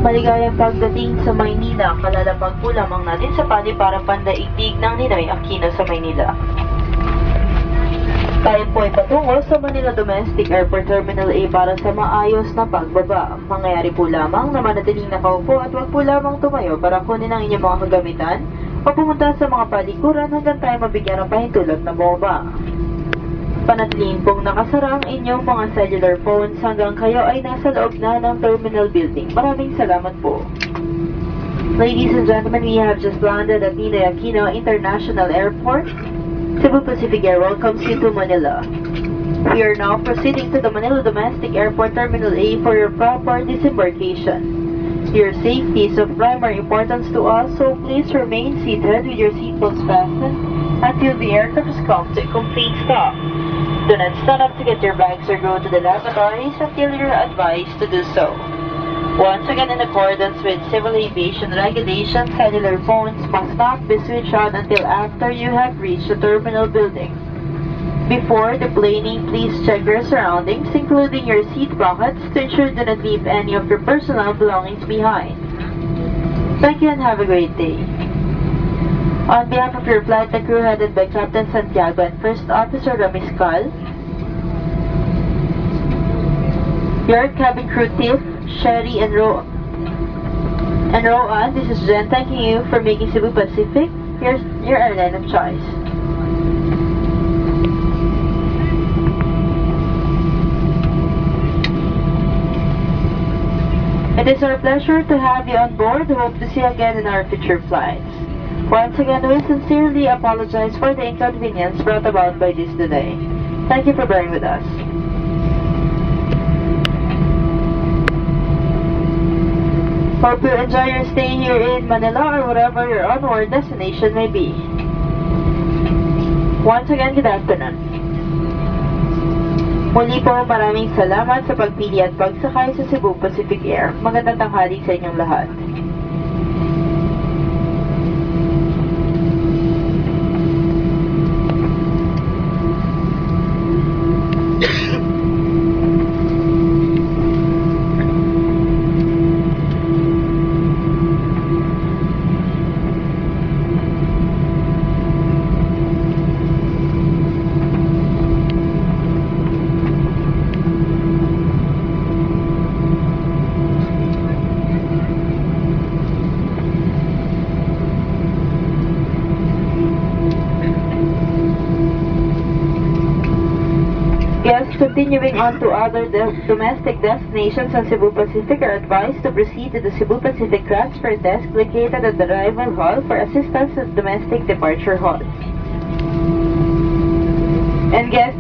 Maligayang pagdating sa Maynila, kalalapag po lamang natin sa paliparang pandaigdig ng Ninoy Aquino sa Maynila. Tayo po ay patungo sa Manila Domestic Airport Terminal A para sa maayos na pagbaba. Mangyayari po lamang na manatiling nakaupo at huwag po lamang tumayo para kunin ang inyong mga kagamitan o pumunta sa mga palikuran hanggang tayo mabigyan ng pahintulot na bomba. Panatilihin pong nakasara ang inyong mga cellular phones hanggang kayo ay nasa loob na ng terminal building. Maraming salamat po. Ladies and gentlemen, we have just landed at Ninoy Aquino International Airport. Cebu Pacific Air welcomes you to Manila. We are now proceeding to the Manila Domestic Airport Terminal A for your proper disembarkation. Your safety is of primary importance to us, so please remain seated with your seatbelts fastened until the aircraft has come to a complete stop. Do not stand up to get your bags or go to the lavatories until you're advised to do so. Once again, in accordance with civil aviation regulations, cellular phones must not be switched on until after you have reached the terminal building. Before deplaning, please check your surroundings, including your seat pockets, to ensure you do not leave any of your personal belongings behind. Thank you and have a great day. On behalf of your flight and crew headed by Captain Santiago and First Officer Ramiscal, your cabin crew Tiff, Sherry, and Roan, this is Jen thanking you for making Cebu Pacific your airline of choice. It is our pleasure to have you on board. Hope to see you again in our future flights. Once again, we sincerely apologize for the inconvenience brought about by this delay. Thank you for bearing with us. Hope you enjoy your stay here in Manila or whatever your onward destination may be. Once again, good afternoon. Muli po, maraming salamat sa pagpili at pagsakay sa Cebu Pacific Air. Magandang tanghali sa inyong lahat. Guests continuing on to other domestic destinations on Cebu Pacific are advised to proceed to the Cebu Pacific Transfer Desk located at the arrival hall for assistance at domestic departure halls. And guests